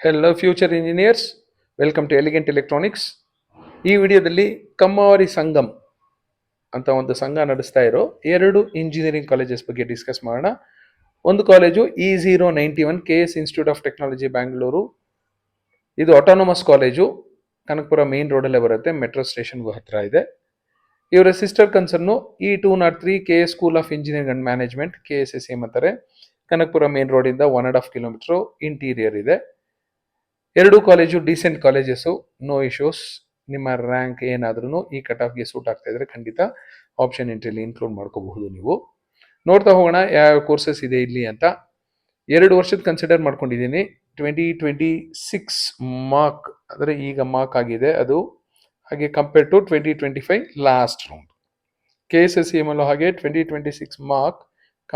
Hello future engineers, welcome to elegant electronics. ಈ ವಿಡಿಯೋದಲ್ಲಿ ಕಮ್ಮಾವರಿ ಸಂಗಮ್ ಅಂತ ಒಂದು ಸಂಘ ನಡೆಸ್ತಾ ಇರೋ ಎರಡು ಇಂಜಿನಿಯರಿಂಗ್ ಕಾಲೇಜಸ್ ಬಗ್ಗೆ ಡಿಸ್ಕಸ್ ಮಾಡೋಣ. ಒಂದು college E091 KS institute of technology Bangalore. ಇದು ಆಟೋನಮಸ್ ಕಾಲೇಜು, ಕನಕಪುರ ಮೇನ್ ರೋಡಲ್ಲೇ ಬರುತ್ತೆ, ಮೆಟ್ರೋ ಸ್ಟೇಷನ್ಗೂ ಹತ್ತಿರ ಇದೆ. ಇವರ sister concern E203 KS school of engineering and management, KSSM ಅಂತಾರೆ. ಕನಕಪುರ ಮೇನ್ ರೋಡಿಂದ 1.5 ಕಿಲೋಮೀಟರ್ ಇಂಟೀರಿಯರ್ ಇದೆ. ಎರಡು college decent colleges, no issues. ನಿಮ್ಮ ರ್ಯಾಂಕ್ ಏನಾದ್ರೂ ಈ ಕಟ್ ಆಫ್ಗೆ ಸೂಟ್ ಆಗ್ತಾ ಇದ್ರೆ ಖಂಡಿತ ಆಪ್ಷನ್ ಎಂಟ್ರಿಲಿ ಇನ್ಕ್ಲೂಡ್ ಮಾಡ್ಕೋಬಹುದು. ನೀವು ನೋಡ್ತಾ ಹೋಗೋಣ ಯಾವ ಕೋರ್ಸಸ್ ಇದೆ ಇಲ್ಲಿ ಅಂತ. 2 ವರ್ಷದ ಕನ್ಸಿಡರ್ ಮಾಡ್ಕೊಂಡಿದ್ದೀನಿ. 2026 ಮಾರ್ಕ್ ಅಂದರೆ ಈಗ ಮಾರ್ಕ್ ಆಗಿದೆ ಅದು, ಹಾಗೆ compare to 2025 last round. KSSM ಅಲ್ಲೂ ಹಾಗೆ 2026 mark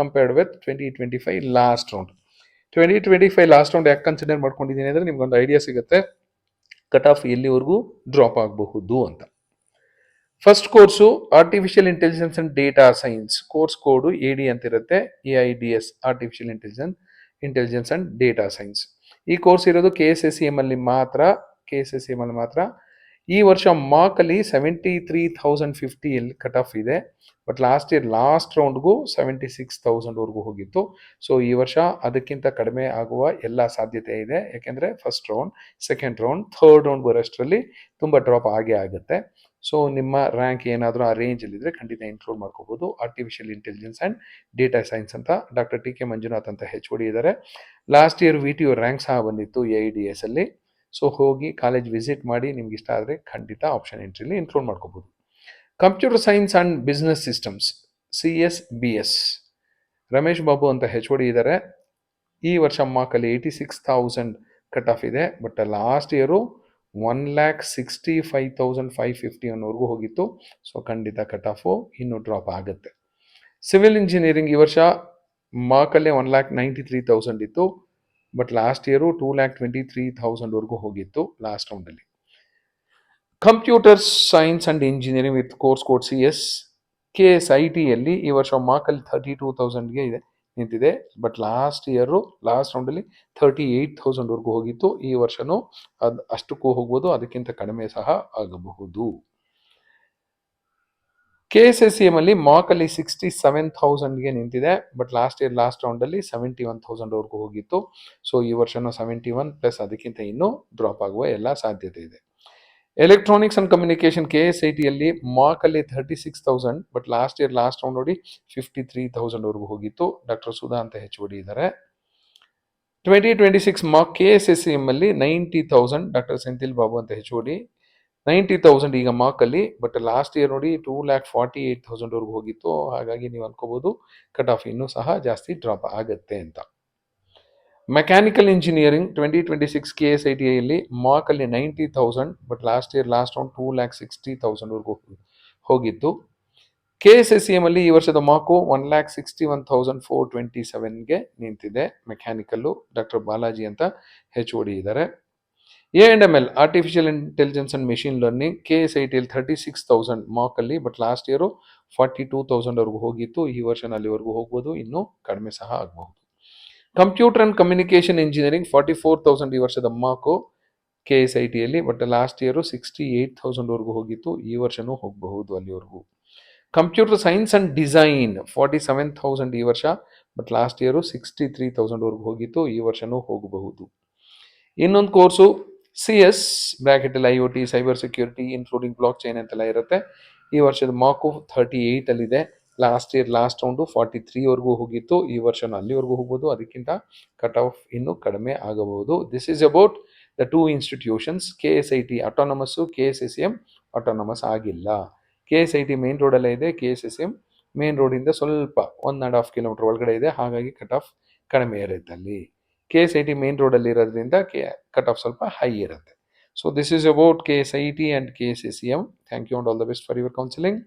compared with 2025 last round. 2025 last round ಯಾಕೆ ಕನ್ಸಿಡರ್ ಮಾಡ್ಕೊಂಡಿದ್ದೀನಿ ಅಂದರೆ ನಿಮ್ಗೊಂದು ಐಡಿಯಾ ಸಿಗುತ್ತೆ ಕಟ್ ಆಫ್ ಎಲ್ಲಿವರೆಗೂ ಡ್ರಾಪ್ ಆಗಬಹುದು ಅಂತ. First course artificial intelligence and data science, course code AD ಅಂತ ಇರುತ್ತೆ, AIDS artificial intelligence and data science. ಈ ಕೋರ್ಸ್ ಇರೋದು KSSM ಅಲ್ಲಿ ಮಾತ್ರ. ಈ ವರ್ಷ ಮಾರ್ಕ್ ಅಲ್ಲಿ 73,050 ಕಟ್ ಆಫ್ ಇದೆ. ಬಟ್ ಲಾಸ್ಟ್ ಇಯರ್ ಲಾಸ್ಟ್ ರೌಂಡ್ಗೂ 76,000 ಹೋಗಿತ್ತು. ಸೊ ಈ ವರ್ಷ ಅದಕ್ಕಿಂತ ಕಡಿಮೆ ಆಗುವ ಎಲ್ಲ ಸಾಧ್ಯತೆ ಇದೆ. ಯಾಕೆಂದರೆ first round, second round, third round ಬರೋಷ್ಟರಲ್ಲಿ ತುಂಬ ಡ್ರಾಪ್ ಆಗೇ ಆಗುತ್ತೆ. ಸೊ ನಿಮ್ಮ ರ್ಯಾಂಕ್ ಏನಾದರೂ ಆ ರೇಂಜಲ್ಲಿದ್ದರೆ ಖಂಡಿತ ಇನ್ಕ್ಲೂಡ್ ಮಾಡ್ಕೋಬೋದು. Artificial intelligence and data science ಅಂತ ಡಾಕ್ಟರ್ TK ಮಂಜುನಾಥ್ ಅಂತ HOD ಇದ್ದಾರೆ. ಲಾಸ್ಟ್ ಇಯರ್ VTO ರ್ಯಾಂಕ್ ಸಹ ಬಂದಿತ್ತು AIDS ಅಲ್ಲಿ. ಸೊ ಹೋಗಿ ಕಾಲೇಜ್ ವಿಸಿಟ್ ಮಾಡಿ, ನಿಮ್ಗೆ ಇಷ್ಟ ಆದರೆ ಖಂಡಿತ ಆಪ್ಷನ್ ಎಂಟ್ರಿಲಿ ಇನ್ಕ್ಲೂಡ್ ಮಾಡ್ಕೋಬೋದು. Computer science and business systems, CSBS, Ramesh Babu ಅಂತ HOD ಇದ್ದಾರೆ. ಈ ವರ್ಷ ಮಾರ್ಕಲ್ಲಿ 86,000 ಕಟ್ ಆಫ್ ಇದೆ. ಬಟ್ ಲಾಸ್ಟ್ ಇಯರು 1,65,550 ಅನ್ನೋವರೆಗೂ ಹೋಗಿತ್ತು. ಸೊ ಖಂಡಿತ ಕಟ್ ಆಫು ಇನ್ನೂ ಡ್ರಾಪ್ ಆಗುತ್ತೆ. ಸಿವಿಲ್ ಇಂಜಿನಿಯರಿಂಗ್ ಈ ವರ್ಷ ಮಾರ್ಕಲ್ಲೇ 1,93,000 ಇತ್ತು. ಬಟ್ ಲಾಸ್ಟ್ ಇಯರು 2,23,000 ಹೋಗಿತ್ತು ಲಾಸ್ಟ್ ರೌಂಡಲ್ಲಿ. Computer science and engineering with course code CS KSITಯಲ್ಲಿ ಈ ವರ್ಷ ಮಾರ್ಕಲ್ಲಿ 32,000ಗೆ ನಿಂತಿದೆ. ಬಟ್ ಲಾಸ್ಟ್ ರೌಂಡಲ್ಲಿ 38,000 ಹೋಗಿತ್ತು. ಈ ವರ್ಷನೂ ಅಷ್ಟಕ್ಕೂ ಹೋಗ್ಬೋದು, ಅದಕ್ಕಿಂತ ಕಡಿಮೆ ಸಹ ಆಗಬಹುದು. KSSM ಅಲ್ಲಿ ಮಾರ್ಕಲ್ಲಿ 67,000ಗೆ ನಿಂತಿದೆ. ಬಟ್ ಲಾಸ್ಟ್ ಇಯರ್ ಲಾಸ್ಟ್ ರೌಂಡಲ್ಲಿ 71,000 ಹೋಗಿತ್ತು. ಸೊ ಈ ವರ್ಷನೂ 71 ಪ್ಲಸ್ ಅದಕ್ಕಿಂತ ಇನ್ನೂ ಡ್ರಾಪ್ ಆಗುವ ಎಲ್ಲ ಸಾಧ್ಯತೆ ಇದೆ. ಎಲೆಕ್ಟ್ರಾನಿಕ್ಸ್ ಅಂಡ್ ಕಮ್ಯುನಿಕೇಶನ್ KSITಯಲ್ಲಿ ಮಾರ್ಕಲ್ಲಿ 36,000. But last year last round ನೋಡಿ 53,000 ಹೋಗಿತ್ತು. ಡಾಕ್ಟರ್ ಸುಧಾ ಅಂತ HOD ಇದ್ದಾರೆ. 2026 ಮಾರ್ಕ್ KSSM ಅಲ್ಲಿ 90,000. ಡಾಕ್ಟರ್ ಸೆಂಥಿಲ್ ಬಾಬು ಅಂತ HOD 90,000 ಈಗ ಮಾರ್ಕಲ್ಲಿ. ಬಟ್ ಲಾಸ್ಟ್ ಇಯರ್ ನೋಡಿ 2,48,000 ಹೋಗಿತ್ತು. ಹಾಗಾಗಿ ನೀವು ಅನ್ಕೋಬಹುದು ಕಟ್ ಆಫ್ ಇನ್ನೂ ಸಹ ಜಾಸ್ತಿ ಡ್ರಾಪ್ ಆಗುತ್ತೆ ಅಂತ. Mechanical engineering 2026 KSITಯಲ್ಲಿ ಮಾರ್ಕಲ್ಲಿ 90,000. But last year last round 2,60,000 ಹೋಗಿತ್ತು. KSSM ಅಲ್ಲಿ ಈ ವರ್ಷದ ಮಾರ್ಕು 1,61,427ಗೆ ನಿಂತಿದೆ. ಮೆಕ್ಯಾನಿಕಲ್ಲು ಡಾಕ್ಟರ್ ಬಾಲಾಜಿ ಅಂತ HOD ಇದ್ದಾರೆ. A&ML artificial intelligence and machine learning KSITಯಲ್ಲಿ 36,000 ಮಾರ್ಕಲ್ಲಿ. ಬಟ್ ಲಾಸ್ಟ್ ಇಯರು 42,000 ಹೋಗಿತ್ತು. ಈ ವರ್ಷ ಅಲ್ಲಿವರೆಗೂ ಹೋಗ್ಬೋದು, ಇನ್ನೂ ಕಡಿಮೆ ಸಹ ಆಗಬಹುದು. ಕಂಪ್ಯೂಟರ್ ಅಂಡ್ ಕಮ್ಯುನಿಕೇಶನ್ ಇಂಜಿನಿಯರಿಂಗ್ 44,000 ಈ ವರ್ಷದ ಮಾರ್ಕು KSITಯಲ್ಲಿ. ಬಟ್ ಲಾಸ್ಟ್ ಇಯರು 68,000 ಹೋಗಿತ್ತು. ಈ ವರ್ಷನೂ ಹೋಗಬಹುದು ಅಲ್ಲಿವರೆಗೂ. ಕಂಪ್ಯೂಟರ್ ಸೈನ್ಸ್ ಅಂಡ್ ಡಿಸೈನ್ 47,000 ಈ ವರ್ಷ. ಬಟ್ ಲಾಸ್ಟ್ ಇಯರು 63,000 ಹೋಗಿತ್ತು. ಈ ವರ್ಷನೂ ಹೋಗಬಹುದು. ಇನ್ನೊಂದು ಕೋರ್ಸು CS ಬ್ರ್ಯಾಕೆಟಲ್ಲಿ IoT, cyber security including blockchain ಅಂತೆಲ್ಲ ಇರುತ್ತೆ. ಈ ವರ್ಷದ mark 38 last year last round 43 ಹೋಗಿತ್ತು. ಈ ವರ್ಷನೂ ಅಲ್ಲಿವರೆಗೂ ಹೋಗ್ಬೋದು, ಅದಕ್ಕಿಂತ ಕಟ್ ಆಫ್ ಇನ್ನೂ ಕಡಿಮೆ ಆಗಬಹುದು. This is about the 2 institutions. KSIT ಆಟೋನಮಸ್ಸು, KSSM autonomous ಆಗಿಲ್ಲ. KSIT ಮೇನ್ ರೋಡಲ್ಲೇ ಇದೆ, KSSM ಮೇನ್ ರೋಡಿಂದ ಸ್ವಲ್ಪ 1.5 ಕಿಲೋಮೀಟರ್ ಒಳಗಡೆ ಇದೆ. ಹಾಗಾಗಿ ಕಟ್ ಆಫ್ ಕಡಿಮೆ ಇರುತ್ತೆ ಅಲ್ಲಿ. KSIT ಮೇನ್ ರೋಡಲ್ಲಿ ಇರೋದ್ರಿಂದ ಕಟ್ ಆಫ್ ಸ್ವಲ್ಪ ಹೈ ಇರುತ್ತೆ. So this is about KSIT and KSSM. Thank you and all the best for your counselling.